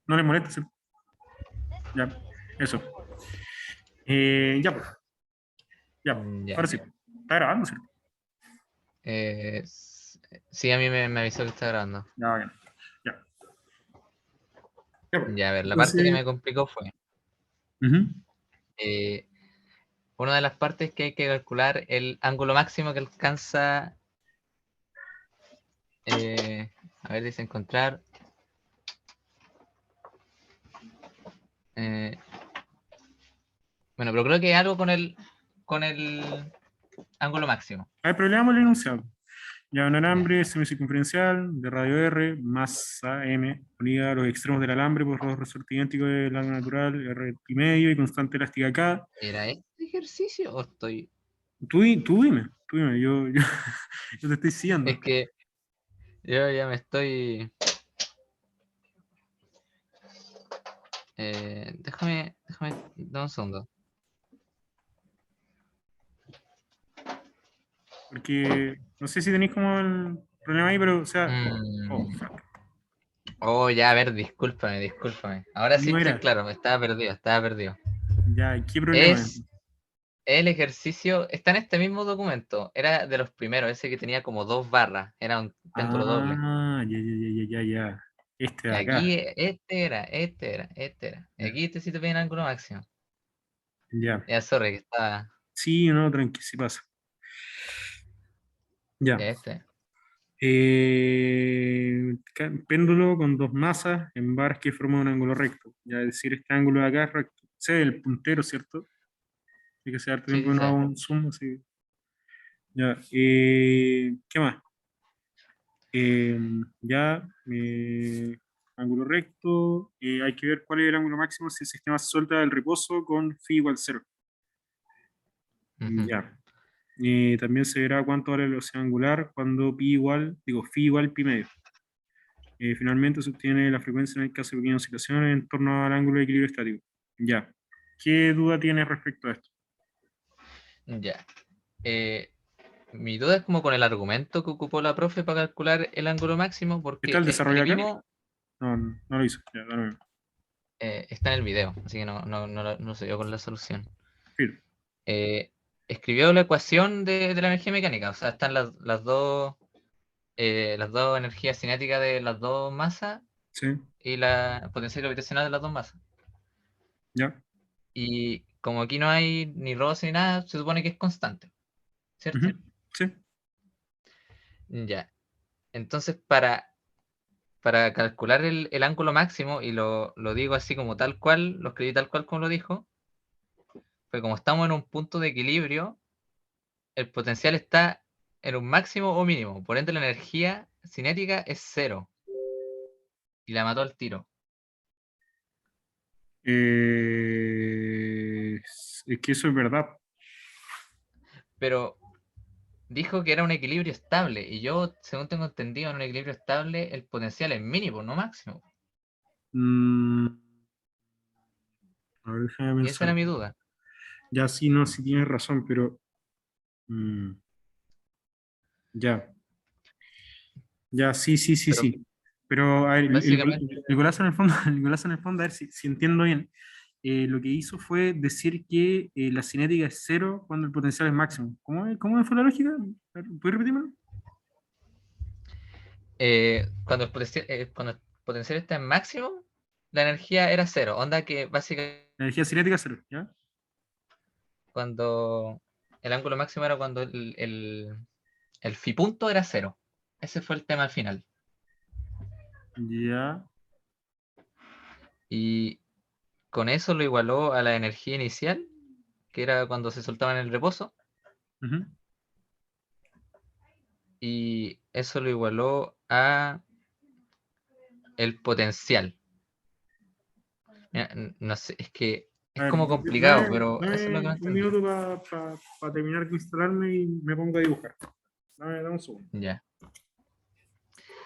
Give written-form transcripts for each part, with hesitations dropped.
No les molesta, ¿sí? Ya, eso. Ya, pues, ya. Ya. Ahora sí. Está grabando, ¿cierto? Sí, a mí me avisó que está grabando. Ya, bien. Ya. Ya, pues. Ya, a ver, la parte que Entonces, me complicó fue, ujú. eh, una de las partes que hay que calcular el ángulo máximo que alcanza, a ver, dice encontrar, eh, bueno, pero creo que algo con el ángulo máximo. Hay problema el enunciado. Ya, un Ya, alambre semicircunferencial de radio R, masa M, unida a los extremos del alambre por los resortes idénticos del ángulo natural, R y medio y constante elástica K. ¿era este ejercicio o estoy...? Tú dime, yo te estoy siguiendo. Es que yo ya me estoy... dame un segundo. Porque no sé si tenéis como el problema ahí, pero, o sea, oh, Mm. fuck. Oh, ya, a ver, discúlpame. Ahora sí ¿Cómo estoy era? claro, estaba perdido. Ya, ¿qué problema es? Es el ejercicio, está en este mismo documento, era de los primeros, ese que tenía como dos barras, era un péndulo doble. Ah, ya. Este de Y aquí acá. este era. Y Ya, aquí este sí te piden ángulo máximo. ya. Ya, sorry, que está Sí, no, tranqui, sí pasa. Ya. este. Péndulo con dos masas en barras que forman un ángulo recto. Ya, es decir, este ángulo de acá es recto. Ese es el puntero, ¿cierto? Hay que hacer Sí, tiempo sí, que no sí. hago un zoom, así. Ya. ¿Qué más? Eh, ya, ángulo recto. Hay que ver cuál es el ángulo máximo si el sistema se suelta del reposo con phi igual cero. Ujú. Ya. También se verá cuánto vale la velocidad angular cuando phi igual pi medio. Finalmente se obtiene la frecuencia en el caso de pequeñas oscilaciones en torno al ángulo de equilibrio estático. Ya. ¿Qué duda tienes respecto a esto? Ya. Eh, Mi duda es como con el argumento que ocupó la profe para calcular el ángulo máximo, ¿Está porque el desarrollo acá? escribimos, No, no lo hizo. Ya, dame. está en el video, así que no se dio con la solución. Filo. eh, Escribió la ecuación de la energía mecánica. O sea, están las dos energías cinéticas de las dos masas Sí, y la potencial gravitacional de las dos masas. ya. Y como aquí no hay ni roce ni nada, se supone que es constante, Ujú, ¿cierto? sí. Ya. Entonces, para calcular el ángulo máximo, y lo digo así como tal cual, lo escribí tal cual como lo dijo, pues como estamos en un punto de equilibrio, el potencial está en un máximo o mínimo. Por ende, la energía cinética es cero. Y la mató al tiro. Es que eso es verdad. Pero dijo que era un equilibrio estable. Y yo, según tengo entendido, en un equilibrio estable el potencial es mínimo, no máximo. Mm, a ver, déjame Y esa pensar. era mi duda. Ya sí, no, sí tienes razón, pero mm, ya, ya, Pero sí. Pero a ver, básicamente, el golazo en el fondo, el golazo en el fondo, a ver si entiendo bien. Lo que hizo fue decir que la cinética es cero cuando el potencial es máximo. ¿Cómo fue la lógica? A ver, ¿puedes repetírmelo? cuando el potencial está en máximo, la energía era cero. Onda que básicamente La energía cinética es cero, ¿ya? cuando el ángulo máximo era cuando el phi punto era cero. Ese fue el tema al final. Ya. Y con eso lo igualó a la energía inicial, que era cuando se soltaba en el reposo, Ujú. y eso lo igualó a el potencial. Mira, no sé, es que A es ver, como complicado, pero eso es lo que no dame un entendí. minuto para terminar de instalarme y me pongo a dibujar. Dame un segundo. Ya.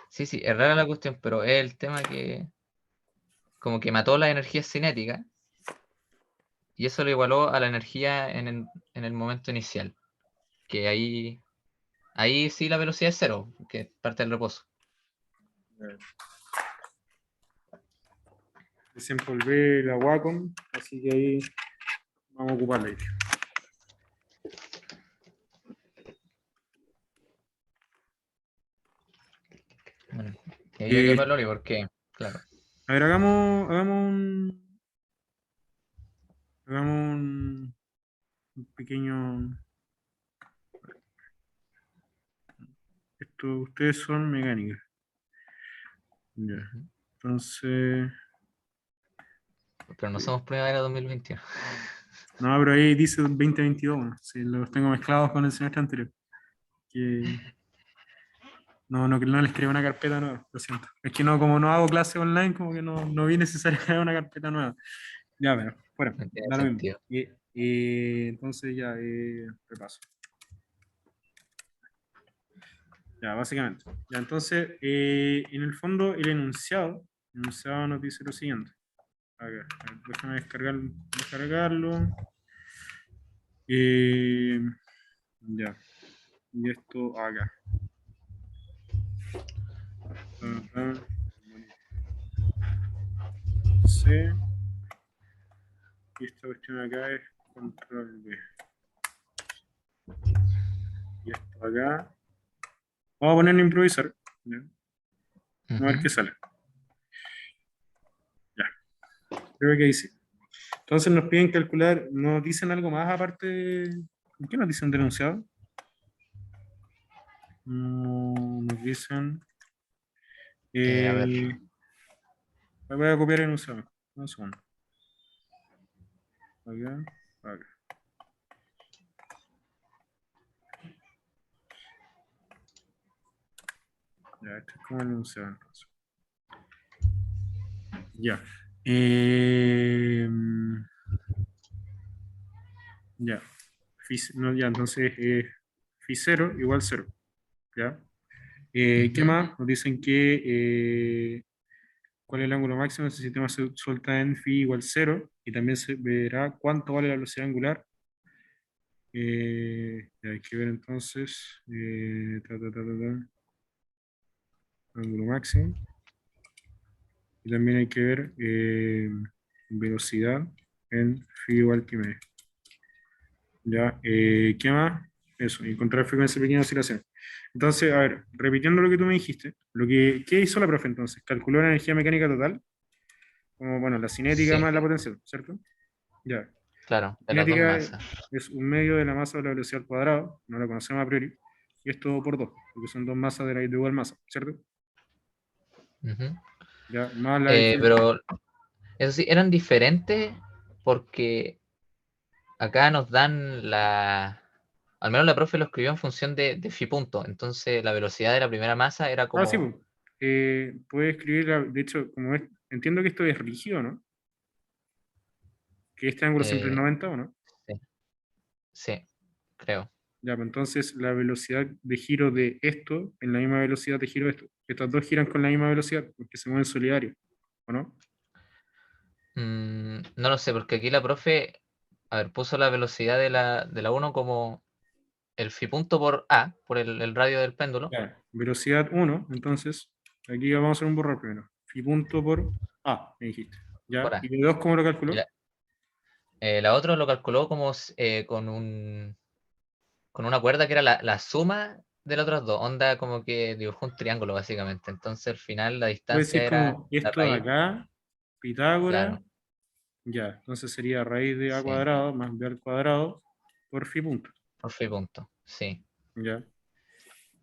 Sí, sí, es rara la cuestión, pero es el tema que como que mató la energía cinética y eso lo igualó a la energía en el momento inicial, que ahí sí la velocidad es cero, que parte del reposo. Desempolvé la Wacom, así que ahí vamos a ocuparla ahí. Bueno, y ahí yo Eh, quepo el Loli porque, claro. a ver, hagamos un pequeño. Esto, ustedes son mecánicas. Ya. Ujú. Entonces. Pero no somos primavera 2021. No, pero ahí dice 2022. Bueno, sí, los tengo mezclados con el semestre anterior. Que no les creo una carpeta nueva, lo siento. Es que no, como no hago clase online, como que no vi necesario crear una carpeta nueva. Ya, pero, fuera, No tiene da lo mismo. sentido. Entonces ya, repaso. Ya, básicamente. Ya, entonces, en el fondo, el enunciado nos dice lo siguiente. A ver, déjame descargarlo. Eh, ya, y esto acá. Ajá. C, y esta cuestión acá es control B. Y esto acá. Vamos a poner en improvisar. ¿Ya? Vamos a ver Ujú. qué sale. Ya, creo que ahí sí. Entonces nos piden calcular, ¿nos dicen algo más aparte? ¿Qué nos dicen denunciado? Nos dicen. A ver, Eh, voy a copiar enunciado. Un segundo. Acá, acá. Ya, este es como el enunciado entonces. Ya. Eh, ya. No, ya, entonces phi 0 igual 0. ¿Ya? ¿Qué ujú. más? Nos dicen que cuál es el ángulo máximo si el sistema se suelta en phi igual 0 y también se verá cuánto vale la velocidad angular. Ya hay que ver entonces ángulo máximo y también hay que ver velocidad en phi igual pi medio. Ya, ¿qué más? Eso, encontrar frecuencia de pequeña oscilación. Entonces, a ver, repitiendo lo que tú me dijiste, ¿qué hizo la profe entonces? Calculó la energía mecánica total, como, bueno, la cinética Sí, más la potencial, ¿cierto? Ya. claro, de las dos Cinética masas. es un medio de la masa de la velocidad al cuadrado, no la conocemos a priori, y es todo por dos, porque son dos masas de igual masa, ¿cierto? Ujú. Ya, más la diferencia. Pero eso sí, eran diferentes porque acá nos dan al menos la profe lo escribió en función de phi punto, entonces la velocidad de la primera masa era Ah, sí, como, pues. Puede escribir, de hecho, entiendo que esto es rígido, ¿no? Que este ángulo siempre es eh, 90, ¿o no? sí, sí, creo. Ya, pues entonces la velocidad de giro de esto en la misma velocidad de giro de esto. Estas dos giran con la misma velocidad porque se mueven solidarios, ¿o no? No lo sé, porque aquí la profe, a ver, puso la velocidad de la uno como el phi punto por A, por el radio del péndulo, Ya, velocidad 1, entonces, aquí vamos a hacer un borrador primero. Phi punto por A, me dijiste. por ¿Ya? A. ¿Y de 2 cómo lo Y calculó? la otra lo calculó como con una cuerda que era la suma de las otras dos. Onda como que dibujó un triángulo, básicamente. Entonces, al final, la Puede distancia decir era como la esto de raíz. acá, Pitágoras, Claro, ya, entonces sería raíz de A sí, cuadrado más B al cuadrado por phi punto. por phi punto, sí. Ya,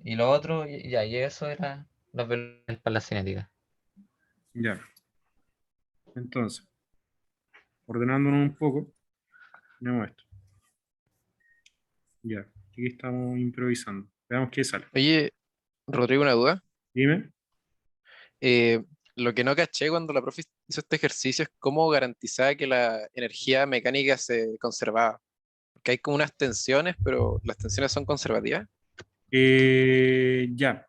Y lo otro, ya, y eso era las velocidades para la cinética. ya. Entonces, ordenándonos un poco, tenemos esto. Ya, aquí estamos improvisando. Veamos qué sale. Oye, Rodrigo, una duda. Dime. Eh, lo que no caché cuando la profe hizo este ejercicio es cómo garantizaba que la energía mecánica se conservaba. Porque hay como unas tensiones, pero las tensiones son conservativas. Ya,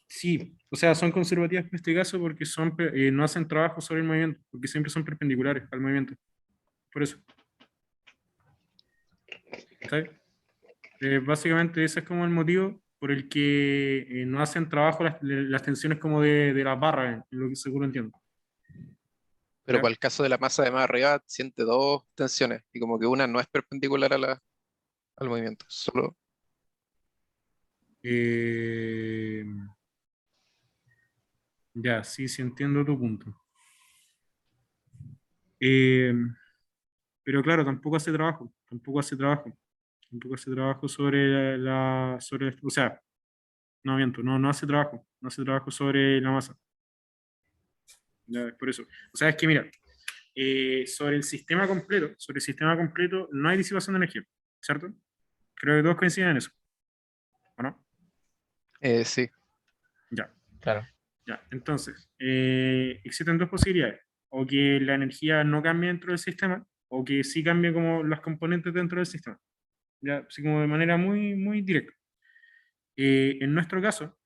sí, o sea, son conservativas en este caso porque no hacen trabajo sobre el movimiento, porque siempre son perpendiculares al movimiento. Por eso, ¿cachai? Básicamente ese es como el motivo por el que no hacen trabajo las tensiones como de las barras, en lo que seguro entiendo. Pero ¿Ya? para el caso de la masa de más arriba, siente dos tensiones y como que una no es perpendicular al movimiento. Solo, Eh, ya, sí, sí entiendo tu punto. Eh, pero claro, tampoco hace trabajo sobre o sea, no miento, no hace trabajo, no hace trabajo sobre la masa. Ya, es por eso. O sea, es que mira, sobre el sistema completo no hay disipación de energía, ¿cierto? Creo que todos coinciden en eso, ¿o no? sí. Ya, Claro. ya. Entonces, existen dos posibilidades. O que la energía no cambie dentro del sistema, o que sí cambie como las componentes dentro del sistema. Ya, así como de manera muy, muy directa. En nuestro caso,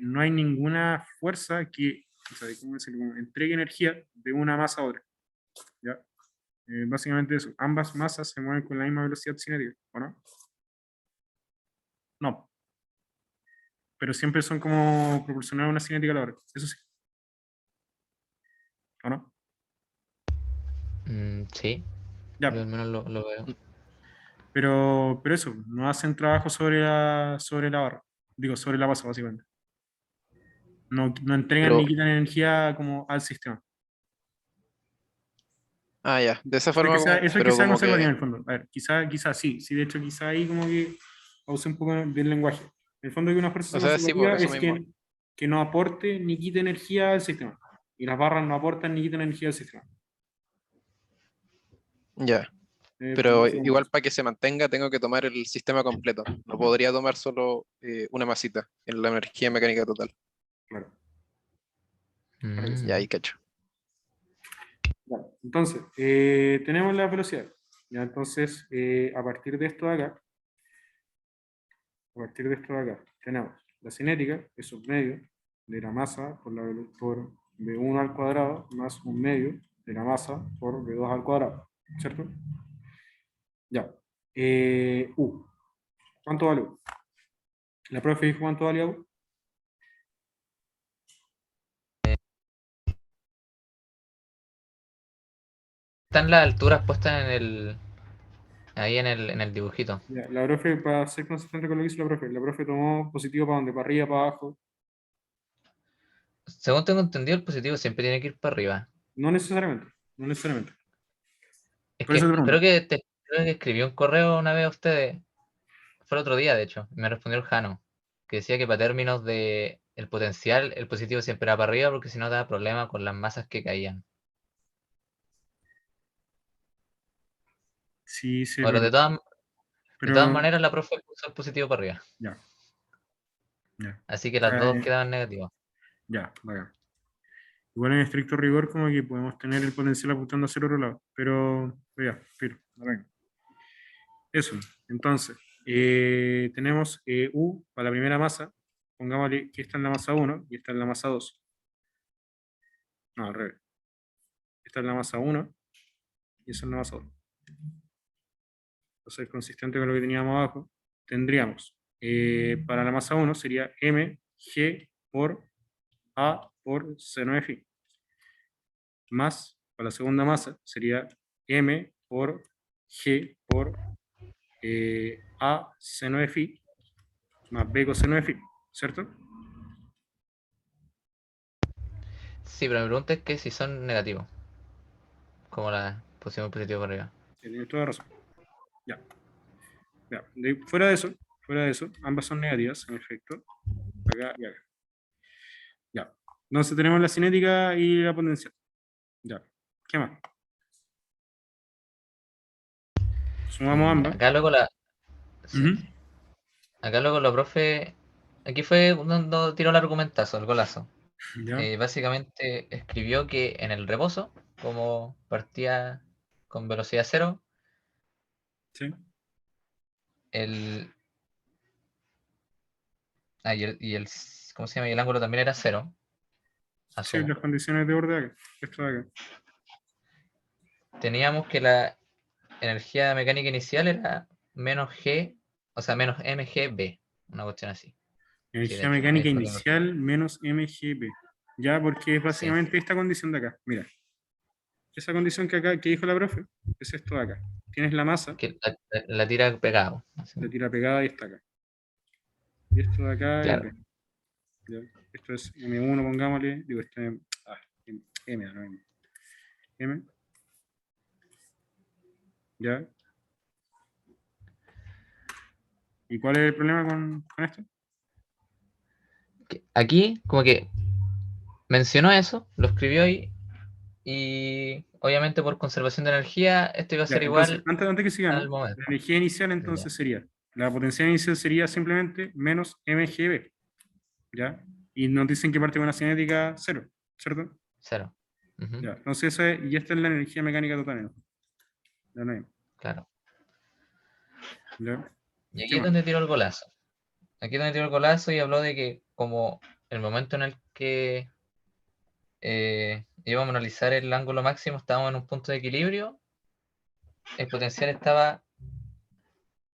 no hay ninguna fuerza que, o sea, ¿cómo decirlo? Como entregue energía de una masa a otra. ¿Ya? Básicamente eso. Ambas masas se mueven con la misma velocidad cinética, ¿o no? No, pero siempre son como proporcional a una cinética a la otra. Eso sí, ¿o no? Sí, Ya, yo al menos lo veo. pero eso, no hacen trabajo sobre la barra. Digo, sobre la masa, básicamente. No entregan Pero, ni quitan energía como al sistema. ya, de esa Eso es forma que sea, como, eso es que pero sea como conservativo que, en el fondo. A ver, quizá sí, de hecho quizá ahí como que use un poco del lenguaje. En el fondo que una fuerza o sea, sí, por conservativa eso es mismo. que no aporte ni quite energía al sistema. Y las barras no aportan ni quitan energía al sistema. Ya. Pero Básicamente igual eso. para que se mantenga tengo que tomar el sistema completo. No podría tomar solo una masita en la energía mecánica total. Claro, claro que sí. Ya Mm, ahí cacho. Claro. Entonces, tenemos la velocidad. Ya, entonces, a partir de esto de acá, tenemos la cinética, que es un medio de la masa por V1 al cuadrado, más un medio de la masa por V2 al cuadrado, ¿cierto? Ya. U. ¿Cuánto vale U? La profe dijo cuánto vale U. Están las alturas puestas ahí en el dibujito. Ya, la profe, para ser consistente con lo que hizo la profe tomó positivo para donde, para arriba, para abajo. Según tengo entendido, el positivo siempre tiene que ir para arriba. No necesariamente, no necesariamente. Es Por eso que te pregunto. creo que escribí un correo una vez a ustedes, fue el otro día de hecho, y me respondió el Jano, que decía que para términos de el potencial, el positivo siempre era para arriba porque si no daba problema con las masas que caían. Sí, sí, es Bueno, verdad. de todas Pero, maneras la profe puso el positivo para arriba, ya, ya. así que O las sea, dos quedaban negativas. ya, vaya. Igual en estricto rigor, como que podemos tener el potencial apuntando hacia el otro lado. Pero ya, filo, arranca. Eso. Entonces, tenemos U para la primera masa. Pongámosle que esta es la masa 1 y esta es la masa 2. No, al revés. Esta es la masa 1 y esa es la masa 2. Entonces, consistente con lo que teníamos abajo, tendríamos para la masa 1 sería mg por A por C9 phi. Más para la segunda masa sería m por g por A C9 phi más B coseno de phi, ¿cierto? Sí, pero mi pregunta es que si son negativos, como la pusimos positivo para arriba. Sí, tienes toda razón. Ya, ya. Fuera de eso, ambas son negativas, en efecto, acá y acá. Ya. Entonces tenemos la cinética y la potencial. Ya. ¿Qué más? Sumamos ambas. Acá luego sí, Ujú. acá luego la profe, aquí fue cuando tiró el argumentazo, el golazo. Ya. Básicamente escribió que en el rebozo, como partía con velocidad cero, Sí. el, ¿cómo se llama? Y el ángulo también era cero, Sí, asumo. las condiciones de orden acá. Esto de acá. Teníamos que la energía mecánica inicial era menos G, o sea, menos mgb, una cuestión así. Sí, de Energía hecho, ahí mecánica está la inversión. inicial menos mgb. Ya, porque es básicamente esta condición de acá. Mira, esa condición que acá, que dijo la profe, es esto de acá. Tienes la masa, Que la tira pegado. Así. la tira pegada y está acá. Y esto de acá es Claro. B. ¿Ya? Esto es M1, pongámosle. Digo, esto es M, no M. M. ¿Ya? ¿Y cuál es el problema con esto? Aquí, como que mencionó eso, lo escribió ahí, y obviamente por conservación de energía, esto iba a Ya, ser entonces, igual antes que sigamos, al momento. la energía inicial Ya. entonces sería, la potencial inicial sería simplemente menos mgb, ¿ya? Y nos dicen que parte con una cinética 0, ¿cierto? 0. Ujú, Ya, entonces y esta es la energía mecánica total, ¿no? Ya no hay, claro. ¿ya? Y ¿Qué aquí es más? donde tiró el golazo. Aquí es donde tiró el golazo y habló de que como el momento en el que íbamos a analizar el ángulo máximo, estábamos en un punto de equilibrio, el potencial estaba,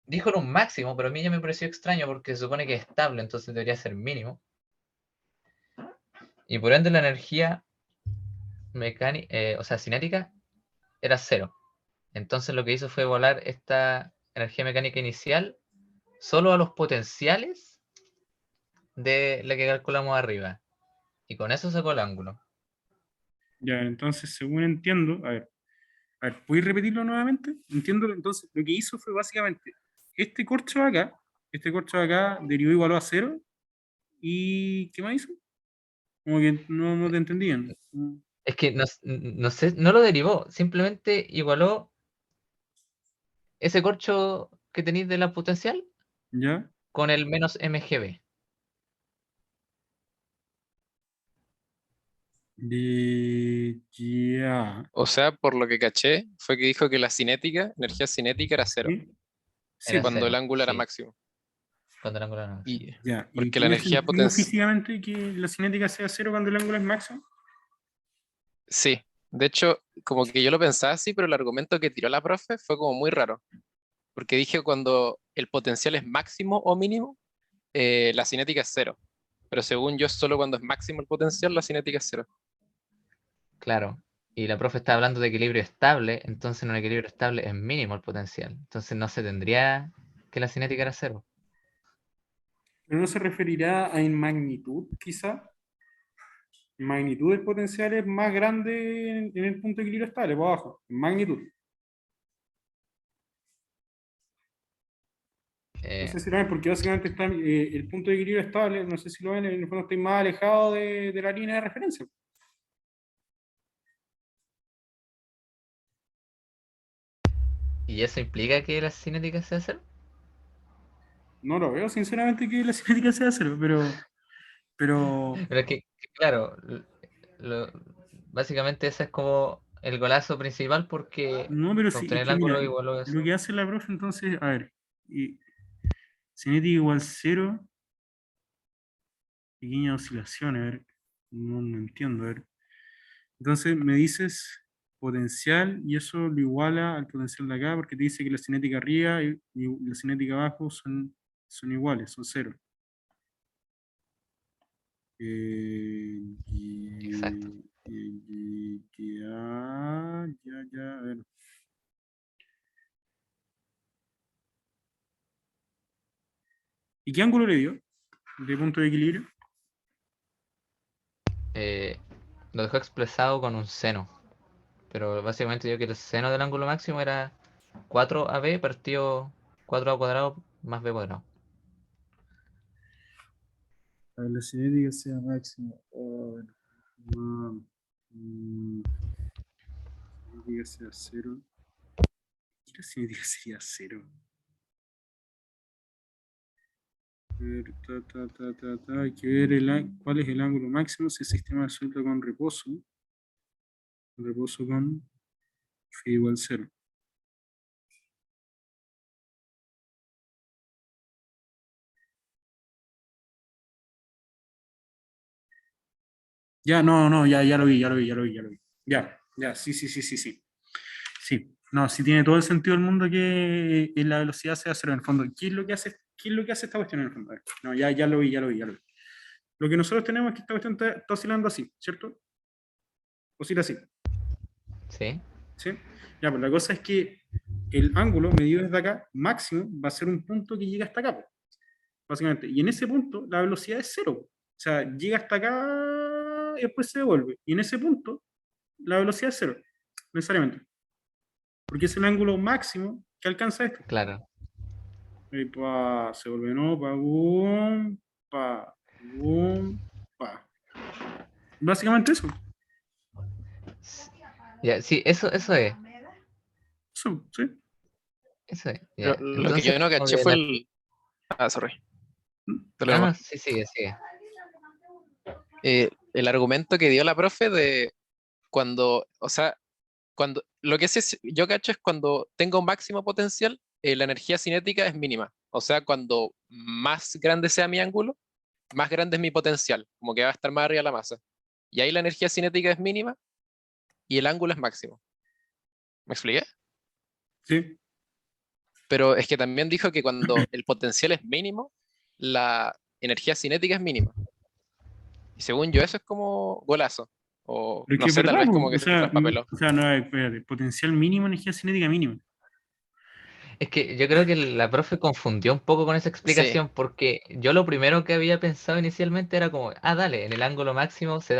dijo en un máximo, pero a mí ya me pareció extraño porque se supone que es estable, entonces debería ser mínimo. Y por ende la energía mecánica, o sea, cinética, era 0. Entonces lo que hizo fue volar esta energía mecánica inicial solo a los potenciales de la que calculamos arriba. Y con eso sacó el ángulo. Ya, entonces, según entiendo, a ver, ¿puedes repetirlo nuevamente? Entiendo, entonces, lo que hizo fue básicamente, este corcho de acá derivó igual a 0, y ¿qué más hizo? Como que no te entendían. Es que no sé, no lo derivó, simplemente igualó ese corcho que tenéis de la potencial ¿Ya? con el menos MGB. Ya. O sea, por lo que caché, fue que dijo que la cinética, energía cinética era 0, ¿Sí? Sí, Era pues, cuando el 0, ángulo era sí, máximo. cuando el ángulo era máximo. Y ya. ¿Y porque la tiene energía sentido potencial, físicamente que la cinética sea 0 cuando el ángulo es máximo? sí. De hecho, como que yo lo pensaba así, pero el argumento que tiró la profe fue como muy raro. Porque dije cuando el potencial es máximo o mínimo, la cinética es 0. Pero según yo, solo cuando es máximo el potencial, la cinética es 0. Claro. Y la profe está hablando de equilibrio estable, entonces en un equilibrio estable es mínimo el potencial. Entonces no se tendría que la cinética era 0. Pero no se referirá a en magnitud, quizá. En magnitud del potencial es más grande en el punto de equilibrio estable, por abajo. En magnitud. No sé si lo ven, porque básicamente está el punto de equilibrio estable, no sé si lo ven, en el fondo estoy más alejado de la línea de referencia. ¿Y eso implica que la cinética sea 0? No lo veo, sinceramente, que la cinética sea 0, pero Pero es que, claro, lo- básicamente ese es como el golazo principal porque no, pero para sí, obtener es el que mira, ángulo igual a lo eso. que hace la profe entonces, a ver, y cinética igual 0, pequeña oscilación, a ver, no entiendo, a ver. Entonces me dices potencial y eso lo iguala al potencial de acá porque te dice que la cinética arriba y la cinética abajo son iguales, son 0. Exacto. Ya, a ver. ¿Y qué ángulo le dio de punto de equilibrio? Eh, lo dejó expresado con un seno. Pero básicamente yo que el seno del ángulo máximo era 4AB partido 4A cuadrado más B cuadrado. A ver, la cinética sea máxima. Oh, bueno. No, mm, cinética sea 0. ¿Qué la cinética sería 0? Ver, hay que ver cuál es el ángulo máximo si el sistema suelta con reposo. Reposo con phi igual 0. Ya, no, ya lo vi, Ya, sí. Sí, no, sí tiene todo el sentido del mundo que la velocidad sea 0 en el fondo. ¿Qué es lo que hace esta cuestión en el fondo? A ver, no, ya lo vi. Lo que nosotros tenemos es que esta cuestión está oscilando así, ¿cierto? Oscila así, Sí, ¿sí? Ya, pues la cosa es que el ángulo medido desde acá, máximo, va a ser un punto que llega hasta acá, pues, básicamente. Y en ese punto, la velocidad es cero. O sea, llega hasta acá y después se devuelve. Y en ese punto, la velocidad es cero, necesariamente. Porque es el ángulo máximo que alcanza esto. claro. Y pa, se vuelve no, pa, boom, pa, boom, pa. Básicamente eso. Ya, sí, eso es. Eso, ¿sí? Eso es. Pero Ya. lo que Entonces, yo no como caché que fue el... Ah, sorry. Dale no, no, nomás. sí, sigue, sigue. El argumento que dio la profe de cuando, o sea, cuando, lo que sí yo cacho es cuando tengo máximo potencial, la energía cinética es mínima. O sea, cuando más grande sea mi ángulo, más grande es mi potencial, como que va a estar más arriba de la masa. Y ahí la energía cinética es mínima y el ángulo es máximo. ¿Me expliqué? Sí. Pero es que también dijo que cuando el potencial es mínimo, la energía cinética es mínima. Y según yo, eso es como golazo. O Pero es no que es sé, tal verdad, vez po. como O que se sea, traspapeló. o sea, no, espérate, potencial mínimo, energía cinética mínima. Es que yo creo que la profe confundió un poco con esa Sí, explicación porque yo lo primero que había pensado inicialmente era como, dale, en el ángulo máximo se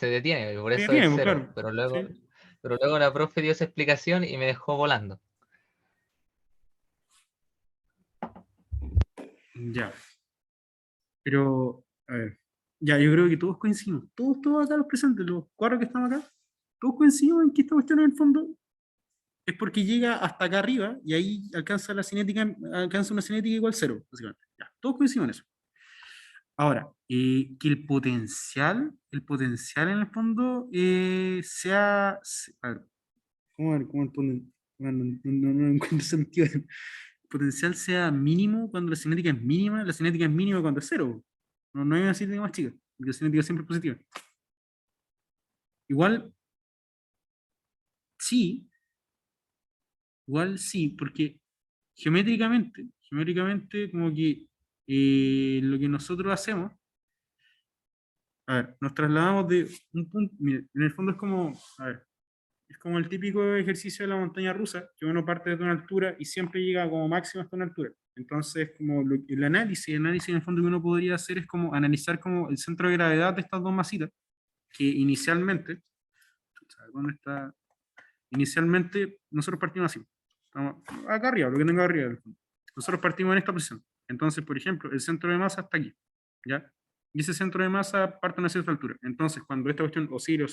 detiene y por Sí, eso es tiene, pues cero. claro. Pero Sí. luego la profe dio esa explicación y me dejó volando. Ya. Pero, a ver. Ya, yo creo que todos coincidimos. Todos acá los presentes, los cuatro que estamos acá, todos coincidimos en que esta cuestión en el fondo es porque llega hasta acá arriba y ahí alcanza la cinética, alcanza una cinética igual cero, básicamente. Ya, todos coincidimos en eso. Ahora, que el potencial en el fondo a ver, ¿cómo le ponen? Bueno, no encuentro sentido. El potencial sea mínimo cuando la cinética es mínima, la cinética es mínima cuando es cero. No hay una cinética más chica, porque la cinética siempre es positiva. Igual sí, igual sí, porque geométricamente como que lo que nosotros hacemos, a ver, nos trasladamos de un punto, mire, en el fondo es como, a ver, es como el típico ejercicio de la montaña rusa, que uno parte desde una altura y siempre llega como máximo hasta una altura. Entonces, como el análisis en el fondo que uno podría hacer es como analizar como el centro de gravedad de estas dos masitas, que inicialmente, ¿dónde está? Inicialmente nosotros partimos así. Estamos acá arriba, lo que tengo arriba. Nosotros partimos en esta posición. Entonces, por ejemplo, el centro de masa está aquí, ¿ya? Y ese centro de masa parte a una cierta altura. Entonces, cuando esta cuestión oscila,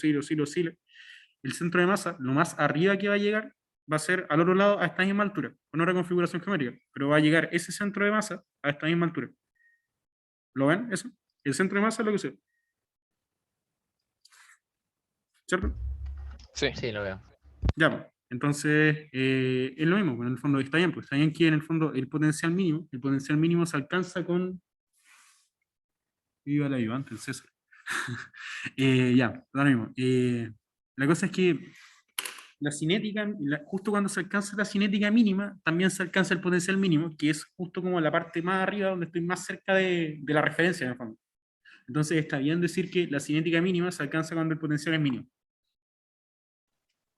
el centro de masa, lo más arriba que va a llegar, va a ser al otro lado a esta misma altura, con otra configuración geométrica, pero va a llegar ese centro de masa a esta misma altura. ¿Lo ven? Eso. El centro de masa es lo que sea, ¿cierto? sí. Sí, lo veo. Ya, pues. Entonces, es lo mismo, pues, en el fondo está bien, pues está bien que en el fondo el potencial mínimo se alcanza con, viva la ayudante, el César. Ya, lo mismo. La cosa es que la cinética, justo cuando se alcanza la cinética mínima, también se alcanza el potencial mínimo, que es justo como la parte más arriba donde estoy más cerca de la referencia, en el fondo. Entonces está bien decir que la cinética mínima se alcanza cuando el potencial es mínimo.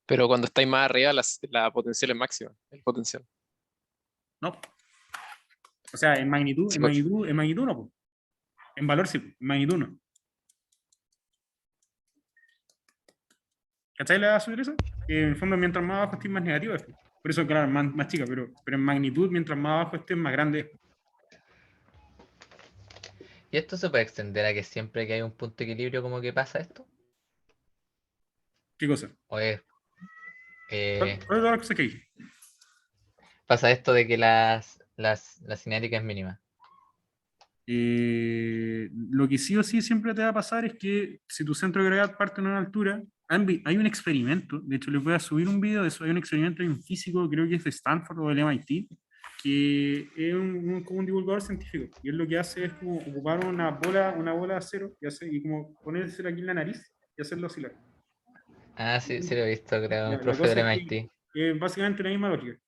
Pero cuando estáis más arriba, la potencial es máxima. El potencial. ¿No? O sea, en magnitud, Sí, pues. en magnitud no, po. En valor sí, en magnitud no. ¿Cachai la sutileza? Que en el fondo, mientras más abajo estés, más negativo es. Por eso, claro, más chica, pero en magnitud, mientras más abajo estés, más grande es. ¿Y esto se puede extender a que siempre que hay un punto de equilibrio como que pasa esto? ¿Qué cosa? ¿O es, ¿Cuál eh, es todas las cosas que dije? pasa esto de que la cinética es mínima? Lo que sí o sí siempre te va a pasar es que si tu centro de gravedad parte en una altura, hay un experimento, de hecho les voy a subir un video de eso, hay un experimento de un físico, creo que es de Stanford o del MIT, que es como un divulgador científico, y él lo que hace es como ocupar una bola de acero y como ponérsela aquí en la nariz y hacerlo oscilar. Ah, sí, sí lo he visto, creo, un Ya, la profe cosa del es MIT. que es básicamente la misma lógica,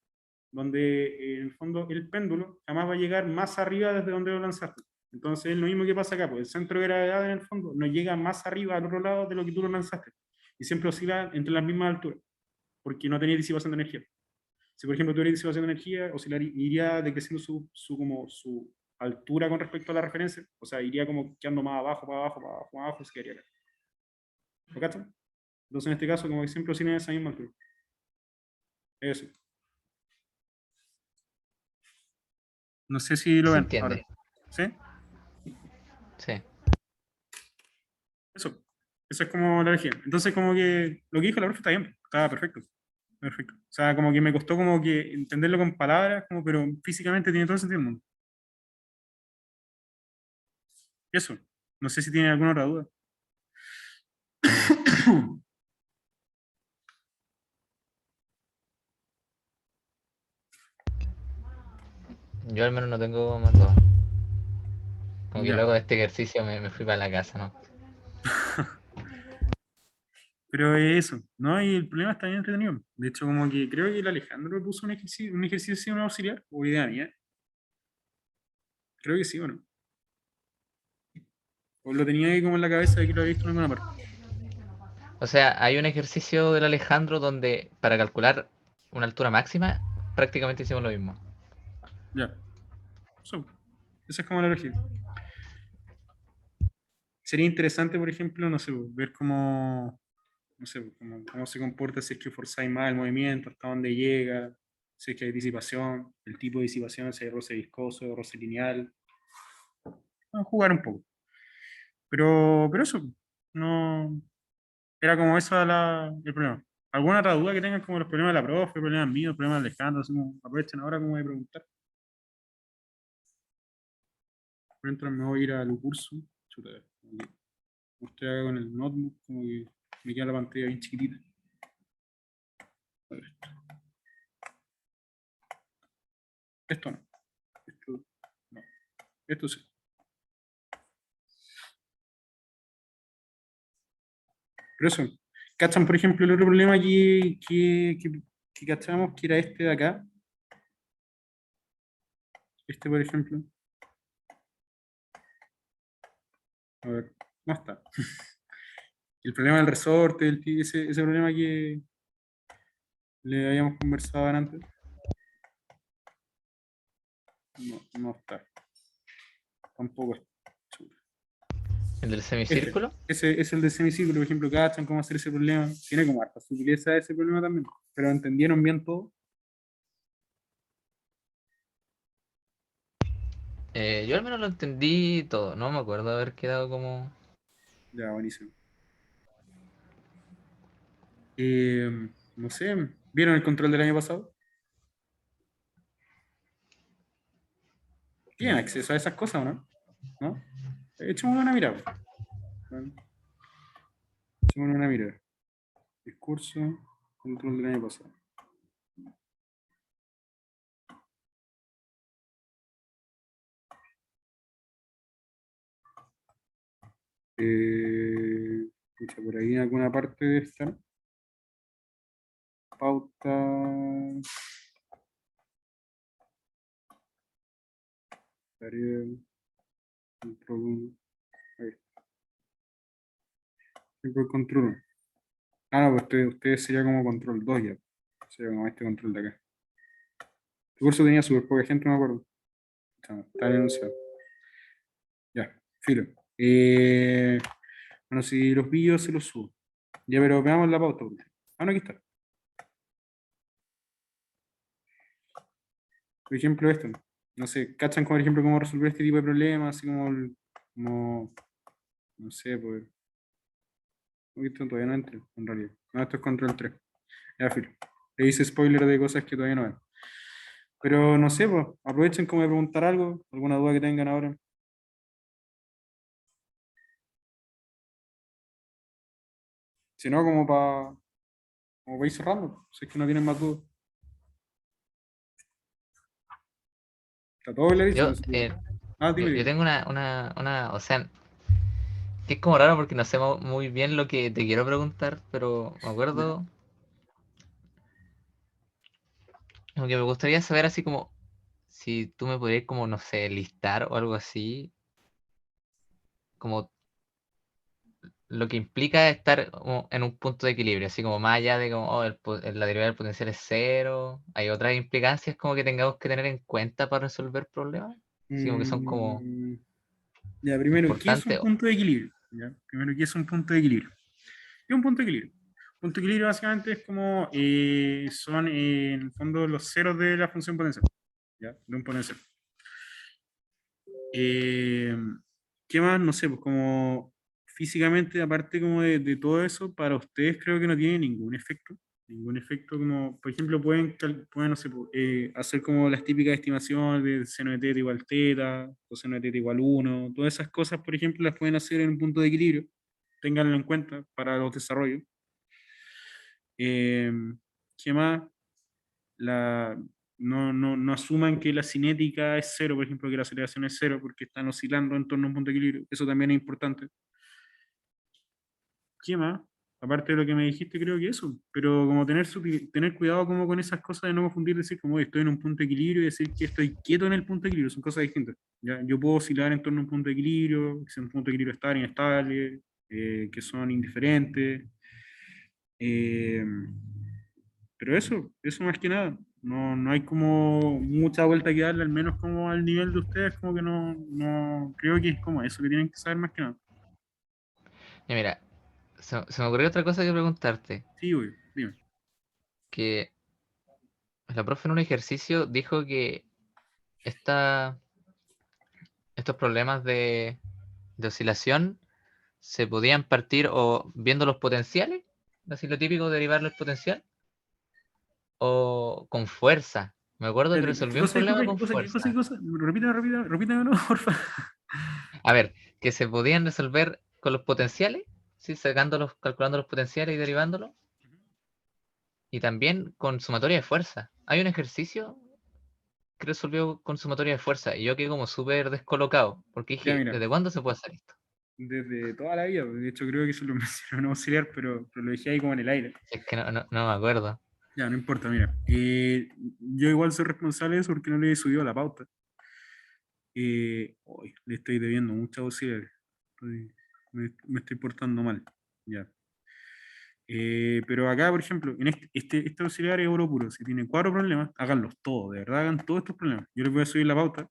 donde en el fondo el péndulo jamás va a llegar más arriba desde donde lo lanzaste. Entonces es lo mismo que pasa acá, pues el centro de gravedad en el fondo no llega más arriba al otro lado de lo que tú lo lanzaste. Y siempre oscila entre las mismas alturas, porque no tenía disipación de energía. Si por ejemplo tuviera disipación de energía, iría decreciendo como su altura con respecto a la referencia, o sea, iría como quedando más abajo, más abajo, más abajo, más abajo, se quedaría acá. ¿Lo cachan? Entonces en este caso, como que siempre oscila en esa misma altura. Eso. No sé si lo Se ven ahora. entiende. ¿Sí? Sí. Eso. Eso es como la energía. Entonces, como que lo que dijo la profe está bien, está perfecto. Perfecto. O sea, como que me costó como que entenderlo con palabras, como, pero físicamente tiene todo el sentido del mundo. Eso. No sé si tienen alguna otra duda. Yo al menos no tengo más dudas. Como que Ya. luego de este ejercicio me fui para la casa, ¿no? Pero eso, ¿no? Y el problema está bien entretenido. De hecho, como que creo que el Alejandro puso un ejercicio un auxiliar, o idea mía. Creo que sí, ¿o no? O lo tenía ahí como en la cabeza de que lo había visto en alguna parte. O sea, hay un ejercicio del Alejandro donde para calcular una altura máxima prácticamente hicimos lo mismo. Ya. Eso. Esa es como la lógica. Sería interesante, por ejemplo, no sé, ver cómo, no sé, cómo se comporta si es que forzáis más el movimiento, hasta dónde llega, si es que hay disipación, el tipo de disipación, si hay roce viscoso, roce lineal. Vamos a jugar un poco. Pero eso, no. Era como eso el problema. ¿Alguna otra duda que tengan como los problemas de la profe, problemas míos, problemas de Alejandro? Así como, aprovechen ahora como de preguntar. Mientras me voy a ir al curso. Chuta, como que usted haga con el notebook, como que me queda la pantalla bien chiquitita. A ver, esto no. Esto no. Esto sí. Pero eso. ¿Cachan, por ejemplo, el otro problema que cachamos, que era este de acá? Este, por ejemplo. A ver, no está. El problema del resorte, ese problema que le habíamos conversado antes. No, no está. Tampoco está. Chuta. El del Este. semicírculo. Ese es el de semiciclo, por ejemplo, ¿cachan cómo hacer ese problema? Tiene como harta sutileza ese problema también. Pero entendieron bien todo. Yo al menos lo entendí todo, no me acuerdo haber quedado como... Ya, buenísimo. No sé, ¿vieron el control del año pasado? ¿Tienen No. acceso a esas cosas o no? ¿No? Echémosle una mirada. Bueno, echémosle una mirada. Discurso, control del año pasado. Pucha, por ahí en alguna parte debe estar. Pauta. Tarea. Control 1. Ahí está. Control 1. Ah, no, pues usted sería como control 2 ya. Sería como este control de acá. Tu curso tenía súper poca gente, no me acuerdo. Está bien anunciado. Ya, filo. Bueno, si los vídeos se los subo. Ya, pero veamos la pauta. Ah, no, aquí está. Por ejemplo, esto. No sé, ¿cachan como, por ejemplo, cómo resolver este tipo de problemas? Así como, como no sé, pues. Esto todavía no entra, en realidad. No, esto es control 3. Ya, filo. Le hice spoiler de cosas que todavía no ven. Pero no sé, pues, aprovechen como de preguntar algo, alguna duda que tengan ahora. Si no, como para ir cerrando, si es que no tienen más dudas. Está todo clarísimo. Yo, Así que- Ah, yo, dime, yo dime. tengo o sea, que es como raro porque no sé muy bien lo que te quiero preguntar, pero me Ya. acuerdo, como que me gustaría saber así como, si tú me podrías como, no sé, listar o algo así, como lo que implica estar como en un punto de equilibrio, así como más allá de como oh, la derivada del potencial es cero, hay otras implicancias como que tengamos que tener en cuenta para resolver problemas, así como que son como Mm, ya, primero, ¿qué es un importantes. punto de equilibrio? ¿Ya? Primero, ¿qué es un punto de equilibrio? ¿Qué es un punto de equilibrio? Punto de equilibrio básicamente es como son en el fondo los ceros de la función potencial, ¿ya? De un potencial. Eh, ¿Qué más? No sé, pues como físicamente, aparte como de todo eso, para ustedes creo que no tiene ningún efecto. Ningún efecto como, por ejemplo, pueden no sé, pues, hacer como las típicas estimaciones de seno de teta igual teta, coseno de teta igual 1, todas esas cosas, por ejemplo, las pueden hacer en un punto de equilibrio. Ténganlo en cuenta para los desarrollos. Eh, ¿Qué más? No asuman que la cinética es cero, por ejemplo, que la aceleración es cero, porque están oscilando en torno a un punto de equilibrio. Eso también es importante. ¿Qué más? Aparte de lo que me dijiste, creo que eso. Pero como tener cuidado como con esas cosas de no confundir, decir como "Oye, estoy en un punto de equilibrio y decir que estoy quieto en el punto de equilibrio, son cosas distintas. ¿Ya? Yo puedo oscilar en torno a un punto de equilibrio, que sea un punto de equilibrio estable, inestable, que son indiferentes. Eh, pero eso más que nada. No hay como mucha vuelta que darle, al menos como al nivel de ustedes, como que no creo que es como eso que tienen que saber más que nada. Y mira, se me ocurrió otra cosa que preguntarte, Sí, güey, dime. que la profe en un ejercicio dijo que esta, estos problemas de oscilación se podían partir o viendo los potenciales, así lo típico, derivar el potencial, o con fuerza. Me acuerdo que Espérate, ¿qué resolví un cosa, problema disculpe? ¿Qué con cosa, qué cosa, qué fuerza. cosa? Repítame, no, porfa. A ver, que se podían resolver con los potenciales, ¿sí? Calculando los potenciales y derivándolos, y también con sumatoria de fuerza. Hay un ejercicio que resolvió con sumatoria de fuerza, y yo quedé como súper descolocado, porque Ya, dije, mira, ¿desde cuándo se puede hacer esto? desde toda la vida, de hecho creo que eso lo mencionó un auxiliar, pero lo dejé ahí como en el aire. Si es que no me acuerdo. Ya, no importa, mira. Yo igual soy responsable de eso porque no le he subido a la pauta. Hoy le estoy debiendo muchos auxiliares. Me estoy portando mal. Ya. Pero acá, por ejemplo, en este auxiliar es oro puro. Si tienen 4 problemas, háganlos todos, de verdad, hagan todos estos problemas. Yo les voy a subir la pauta.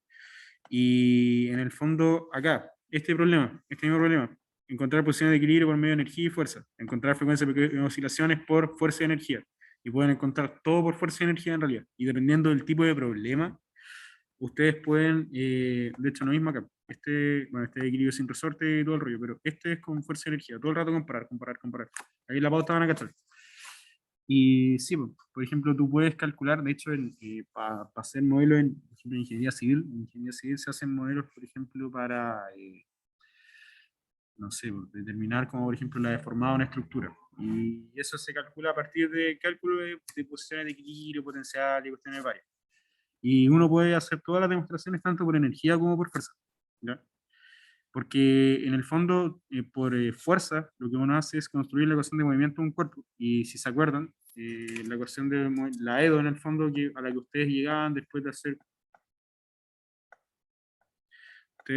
Y en el fondo, acá, este mismo problema, encontrar posiciones de equilibrio por medio de energía y fuerza, encontrar frecuencias de oscilaciones por fuerza y energía. Y pueden encontrar todo por fuerza y energía en realidad. Y dependiendo del tipo de problema, ustedes pueden, de hecho, lo mismo acá. Este equilibrio sin resorte y todo el rollo, pero este es con fuerza y energía. Todo el rato comparar. Ahí en la pauta van a cachar. Y sí, por ejemplo, tú puedes calcular, de hecho, para hacer modelos por ejemplo, en ingeniería civil se hacen modelos, por ejemplo, para, no sé, determinar como, por ejemplo, la deformada de una estructura. Y eso se calcula a partir de cálculo de posiciones de equilibrio, potencial y cuestiones varias. Y uno puede hacer todas las demostraciones tanto por energía como por fuerza. ¿Ya? Porque en el fondo, por fuerza, lo que uno hace es construir la ecuación de movimiento de un cuerpo. Y si se acuerdan, la ecuación la EDO en el fondo a la que ustedes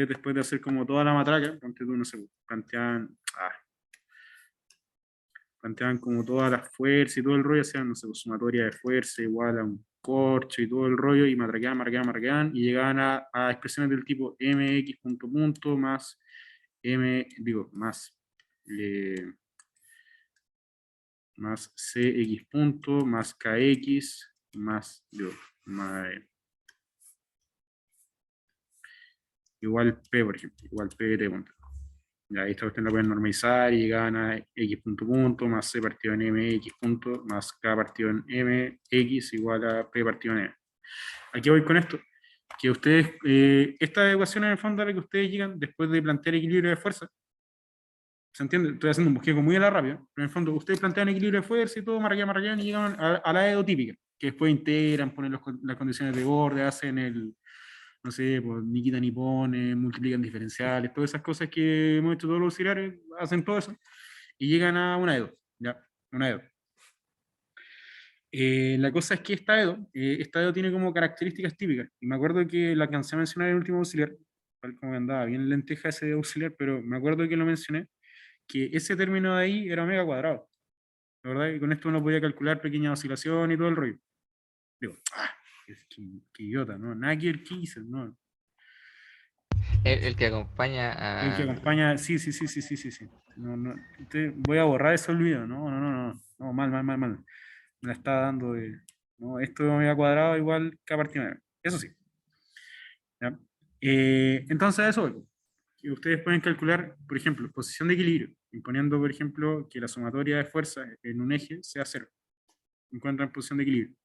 después de hacer como toda la matraca, ponte tú, no sé, planteaban como todas las fuerzas y todo el rollo, o sea, no sé, pues, sumatoria de fuerza igual a un corcho y todo el rollo, y matraqueaban, y llegaban a expresiones del tipo mx punto punto más eh, más cx punto más kx más, igual p, por ejemplo, igual p de t punto. Ya, esta cuestión la pueden normalizar y llegan a x punto punto más c partido en mx punto más k partido en mx igual a p partido en m. Aquí voy con esto, que ustedes, esta ecuación en el fondo a la que ustedes llegan después de plantear equilibrio de fuerza, ¿se entiende? Estoy haciendo un bosquejo muy a la rápida, pero en el fondo ustedes plantean equilibrio de fuerza y todo, marquean y llegan a la EDO típica, que después integran, ponen las condiciones de borde, hacen no sé, pues ni quitan ni ponen, multiplican diferenciales, todas esas cosas que hemos hecho todos los auxiliares, hacen todo eso, y llegan a una EDO, ¿ya? Una EDO. La cosa es que esta EDO tiene como características típicas, y me acuerdo que la alcancé a mencionar en el último auxiliar, tal como andaba bien lenteja ese de auxiliar, pero me acuerdo que lo mencioné, que ese término de ahí era omega cuadrado, ¿la verdad? Y con esto uno podía calcular pequeñas oscilaciones y todo el rollo. Digo, qué idiota, ¿no? Nada que ver qué hice, ¿no? El que acompaña El que a... acompaña, sí, sí, sí, sí, sí, sí, sí. No, no, voy a borrar ese olvido, no, no, no, no, no, mal, mal, mal, mal. Me la está dando de, no, esto de omega cuadrado igual que a partir de 9. Eso sí. ¿Ya? Entonces eso, voy, que ustedes pueden calcular, por ejemplo, posición de equilibrio, imponiendo, por ejemplo, que la sumatoria de fuerzas en un eje sea 0. Encuentran posición de equilibrio.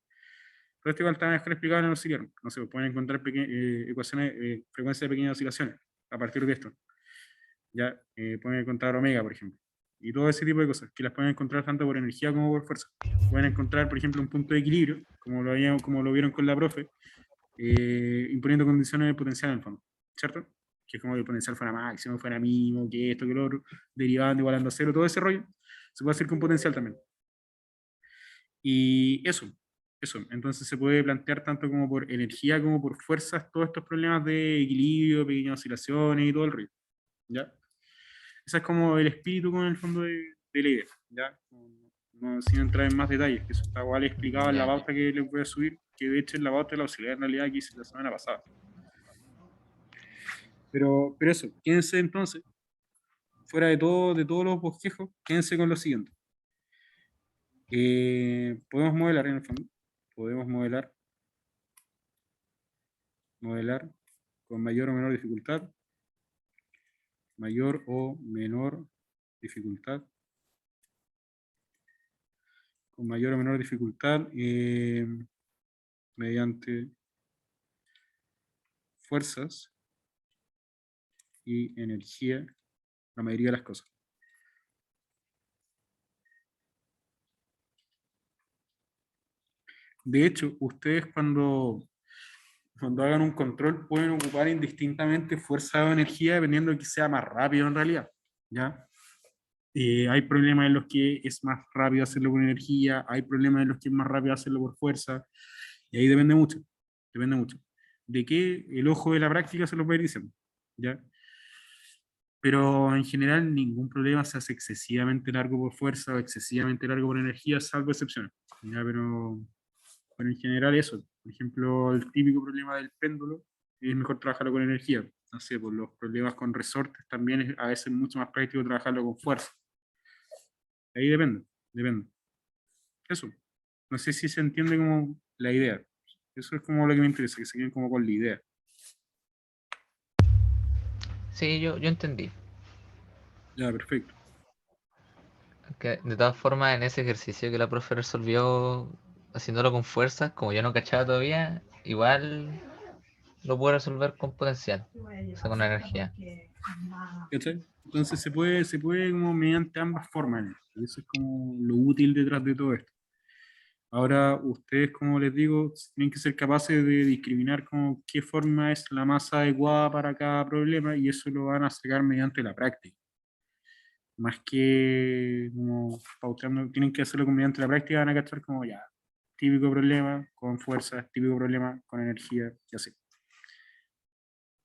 Todo esto igual está mejor explicado en el auxiliar. No sé, pueden encontrar ecuaciones, frecuencia de pequeñas oscilaciones a partir de esto. Ya pueden encontrar omega, por ejemplo. Y todo ese tipo de cosas, que las pueden encontrar tanto por energía como por fuerza. Pueden encontrar, por ejemplo, un punto de equilibrio, como lo vieron con la profe, imponiendo condiciones de potencial en el fondo, ¿cierto? Que es como que el potencial fuera máximo, fuera mínimo, que esto, que lo otro, derivando, igualando a cero, todo ese rollo, se puede hacer con potencial también. Y eso. Entonces se puede plantear tanto como por energía como por fuerzas todos estos problemas de equilibrio, pequeñas oscilaciones y todo el rollo, ¿ya? Ese es como el espíritu con el fondo de la idea, ¿ya? No, sin entrar en más detalles, que eso está igual explicado en la Ya. pauta que les voy a subir, que de hecho es la pauta de la auxiliar en realidad que hice la semana pasada. Pero eso, quédense entonces, fuera de todos los bosquejos, quédense con lo siguiente. Podemos modelar en el fondo, podemos modelar con mayor o menor dificultad, mayor o menor dificultad, con mayor o menor dificultad, mediante fuerzas y energía, la mayoría de las cosas. De hecho, ustedes cuando hagan un control pueden ocupar indistintamente fuerza o energía dependiendo de que sea más rápido en realidad, ¿ya? Hay problemas en los que es más rápido hacerlo con energía, hay problemas en los que es más rápido hacerlo por fuerza, y ahí depende mucho, depende mucho. De qué el ojo de la práctica se los va a ir diciendo, ¿ya? Pero en general ningún problema se hace excesivamente largo por fuerza o excesivamente largo por energía, salvo excepciones, ¿ya? Pero en general eso. Por ejemplo, el típico problema del péndulo es mejor trabajarlo con energía. No sé, por los problemas con resortes también es a veces mucho más práctico trabajarlo con fuerza. Ahí depende, depende. Eso. No sé si se entiende como la idea. Eso es como lo que me interesa, que se queden como con la idea. Sí, yo entendí. Ya, perfecto. Que de todas formas, en ese ejercicio que la profe resolvió haciéndolo con fuerza, como yo no cachaba todavía, igual lo puedo resolver con potencial, o sea, con energía. ¿Cachai? Entonces se puede como mediante ambas formas. Y eso es como lo útil detrás de todo esto. Ahora, ustedes, como les digo, tienen que ser capaces de discriminar como qué forma es la más adecuada para cada problema y eso lo van a sacar mediante la práctica. Más que como pauteando, tienen que hacerlo mediante la práctica, van a cachar como ya, típico problema con fuerza, típico problema con energía y así.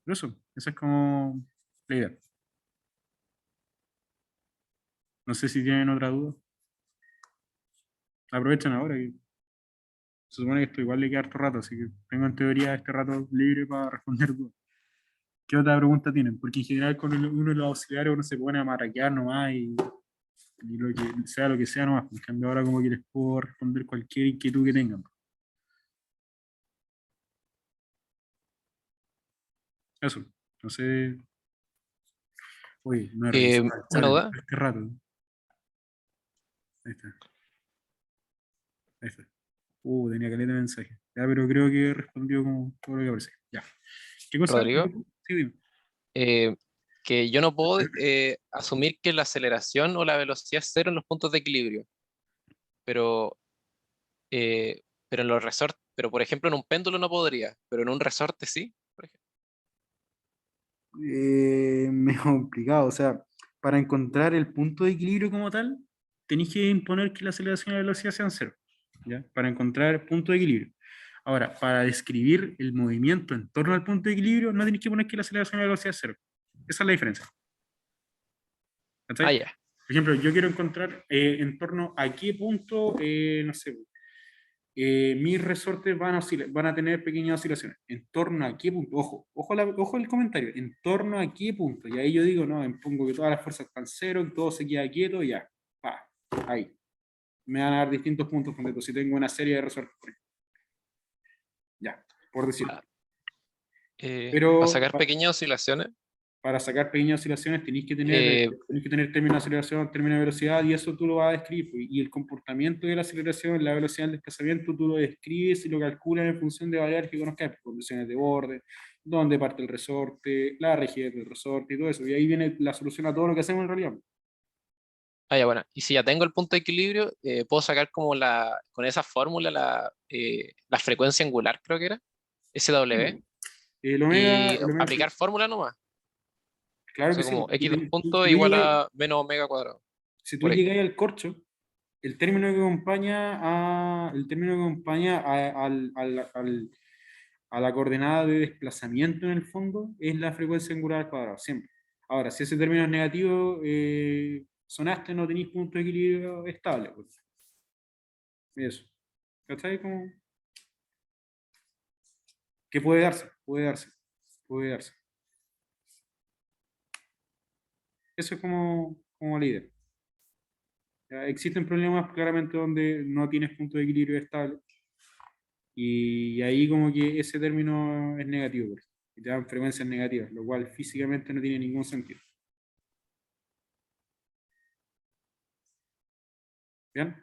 Pero eso, esa es como la idea. No sé si tienen otra duda. Aprovechen ahora y se supone que esto igual le queda harto rato, así que tengo en teoría este rato libre para responder dudas. ¿Qué otra pregunta tienen? Porque en general con uno de los auxiliares uno se pone a marraquear nomás y lo que sea nomás. En cambio ahora como que les puedo responder cualquier inquietud que tengan. Eso, no sé. Oye, no he revisado el chat Una en duda. este rato. Ahí está, ahí está. Tenía caleta de mensaje. Ya, pero creo que he respondido como todo lo que aparece. Ya. ¿Qué cosa? Rodrigo, Sí, dime. eh, que yo no puedo asumir que la aceleración o la velocidad es cero en los puntos de equilibrio, pero, eh, pero en los resortes, pero por ejemplo en un péndulo no podría, pero en un resorte sí, por ejemplo. Me complicado. O sea, para encontrar el punto de equilibrio como tal, tenéis que imponer que la aceleración y la velocidad sean cero, ¿ya? Para encontrar el punto de equilibrio. Ahora, para describir el movimiento en torno al punto de equilibrio, no tenéis que poner que la aceleración y la velocidad es cero. Esa es la diferencia. Ah, ¿Cachai? ya. Por ejemplo, yo quiero encontrar en torno a qué punto, no sé, mis resortes van a tener pequeñas oscilaciones. ¿En torno a qué punto? Ojo el comentario. ¿En torno a qué punto? Y ahí yo digo, no, pongo que todas las fuerzas están cero, que todo se queda quieto, y ya. Pa, ahí. Me van a dar distintos puntos completos. Si tengo una serie de resortes, por ejemplo. Ya, por decir. Ah, para Pero sacar pequeñas oscilaciones, para sacar pequeñas oscilaciones eh, tenéis que tener término de aceleración, término de velocidad, y eso tú lo vas a describir, pues. Y el comportamiento de la aceleración, la velocidad del desplazamiento, tú lo describes y lo calculas en función de variables que conozcas, pues, condiciones de borde, dónde parte el resorte, la rigidez del resorte y todo eso. Y ahí viene la solución a todo lo que hacemos en realidad. ya, bueno. Y si ya tengo el punto de equilibrio, puedo sacar como con esa fórmula la frecuencia angular, creo que era, SW, y El omega, aplicar fórmula nomás. O claro que sea, sí. como Si x tú, de un punto si tú igual llegas, a menos omega cuadrado, si tú por ahí. llegas al corcho, el término que acompaña a la coordenada de desplazamiento en el fondo es la frecuencia angular al cuadrado, siempre. Ahora, si ese término es negativo, sonaste, no tenéis punto de equilibrio estable. Pues. Eso. ¿Cachai? Como que puede darse. Eso es como la idea. Ya, existen problemas claramente donde no tienes punto de equilibrio estable. Y ahí como que ese término es negativo, por ejemplo, y te dan frecuencias negativas, lo cual físicamente no tiene ningún sentido. ¿Bien?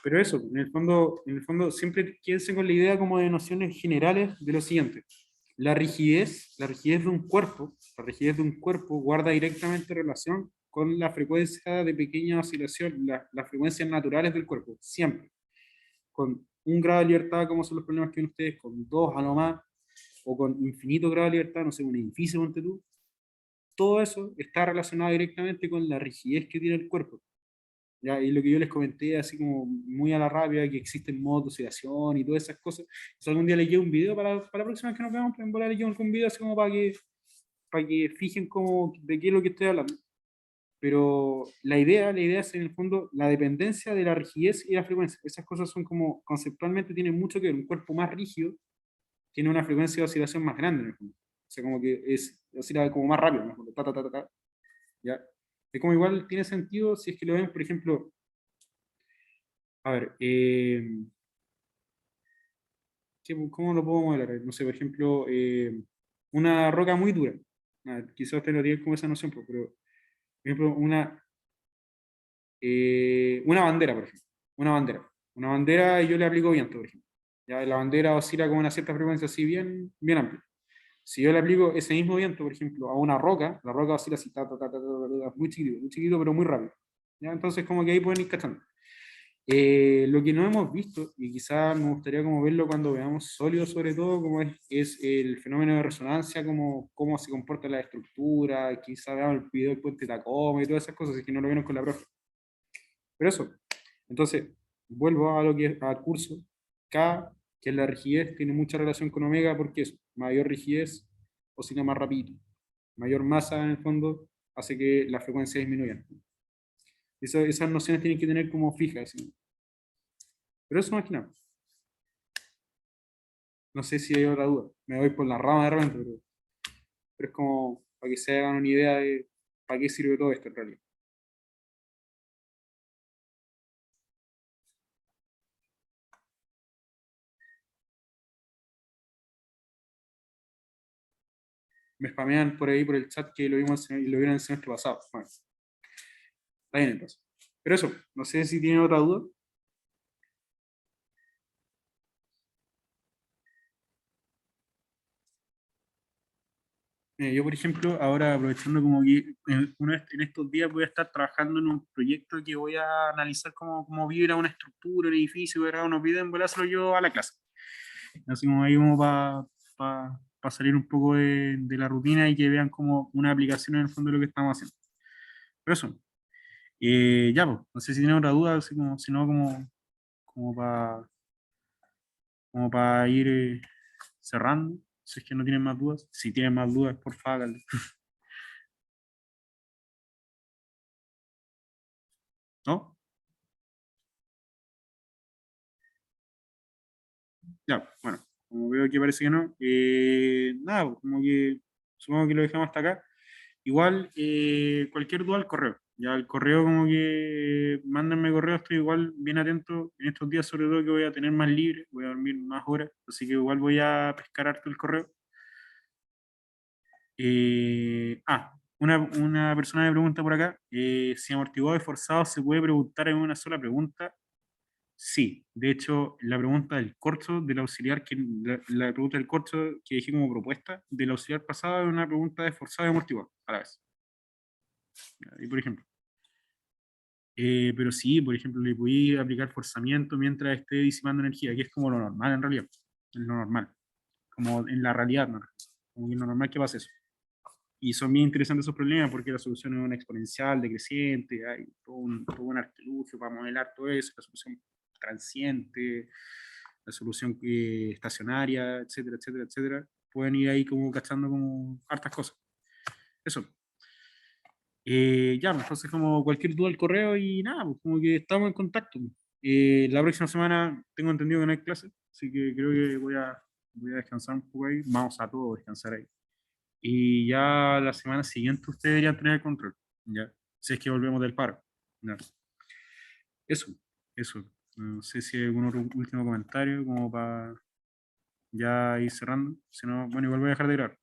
Pero eso, en el fondo siempre quédense con la idea como de nociones generales de lo siguiente. La rigidez de un cuerpo, la rigidez de un cuerpo guarda directamente relación con la frecuencia de pequeña oscilación, las frecuencias naturales del cuerpo, siempre. Con un grado de libertad, como son los problemas que tienen ustedes, con dos a lo más, o con infinito grado de libertad, no sé, un edificio, ponte tú, todo eso está relacionado directamente con la rigidez que tiene el cuerpo. ¿Ya? Y lo que yo les comenté, así como muy a la rápida, que existen modos de oxidación y todas esas cosas. Si algún día les llevo un video para la próxima vez que nos veamos, en volar les llevo algún video así como para que fijen como de qué es lo que estoy hablando. Pero la idea es en el fondo la dependencia de la rigidez y la frecuencia. Esas cosas son como, conceptualmente tienen mucho que ver. Un cuerpo más rígido tiene una frecuencia de oscilación más grande en el fondo. O sea, como que oscila como más rápido, en el fondo, ¿ya? Es como igual tiene sentido si es que lo ven, por ejemplo, a ver, ¿cómo lo puedo modelar? No sé, por ejemplo, una roca muy dura. Quizás ustedes no tienen como esa noción, pues, pero, por ejemplo, una bandera, por ejemplo. Una bandera. Una bandera y yo le aplico viento, por ejemplo. Ya la bandera oscila con una cierta frecuencia así bien amplia. Si yo le aplico ese mismo viento, por ejemplo, a una roca, la roca oscila así, muy chiquito, pero muy rápido. ¿Ya? Entonces, como que ahí pueden ir cachando. Lo que no hemos visto, y quizás me gustaría como verlo cuando veamos sólidos sobre todo, como es el fenómeno de resonancia, cómo se comporta la estructura, quizás veamos el video del puente Tacoma y todas esas cosas, es que no lo vieron con la profe. Pero eso, entonces, vuelvo a lo que al curso, K, que es la rigidez, tiene mucha relación con omega, porque es mayor rigidez, oscila más rápido, mayor masa en el fondo, hace que la frecuencia disminuya. Esas nociones tienen que tener como fijas, ¿sí? Pero eso más que nada. No sé si hay otra duda. Me voy por la rama de repente, pero es como para que se hagan una idea de para qué sirve todo esto en realidad. Me spamean por ahí por el chat que lo vimos y lo vieron el semestre pasado. Bueno, está bien entonces. Pero eso, no sé si tienen otra duda. Yo, por ejemplo, ahora aprovechando como que en estos días voy a estar trabajando en un proyecto que voy a analizar cómo vibra una estructura, un edificio, voy a grabar unos videos, en volárselo yo a la clase. Así como ahí como para salir un poco de la rutina y que vean como una aplicación en el fondo de lo que estamos haciendo. Pero eso, ya, pues, no sé si tienen otra duda, así como, si no, como para como para ir cerrando, si es que no tienen más dudas. Si tienen más dudas, por favor, háganlo. ¿No? Ya, bueno, como veo que parece que no, nada, pues, como que supongo que lo dejamos hasta acá. Igual, cualquier duda al correo. Ya el correo, como que mándenme correo, estoy igual bien atento en estos días, sobre todo que voy a tener más libre, voy a dormir más horas, así que igual voy a pescar harto el correo. Una persona me pregunta por acá, si amortiguado y forzado se puede preguntar en una sola pregunta. Sí, de hecho, la pregunta del corcho del auxiliar, la pregunta del corcho que dije como propuesta del auxiliar pasado es una pregunta de forzado y amortiguado a la vez. Y por ejemplo, pero sí, por ejemplo, le podía aplicar forzamiento mientras esté disipando energía, que es como lo normal en realidad, es lo normal, como en la realidad, ¿no? Como que es lo normal que pase eso. Y son bien interesantes esos problemas porque la solución es una exponencial decreciente, hay todo un artilugio para modelar todo eso, la solución transiente, la solución estacionaria, etcétera, etcétera, etcétera. Pueden ir ahí como cachando como hartas cosas. Eso. Ya, pues, entonces como cualquier duda al correo y nada, pues como que estamos en contacto. La próxima semana tengo entendido que no hay clase, así que creo que voy a descansar un poco ahí. Vamos a todos descansar ahí. Y ya la semana siguiente ustedes deberían tener el control, ¿ya? Si es que volvemos del paro. ¿Ya? Eso, eso. No sé si hay algún otro último comentario como para ya ir cerrando. Si no, bueno, igual voy a dejar de grabar.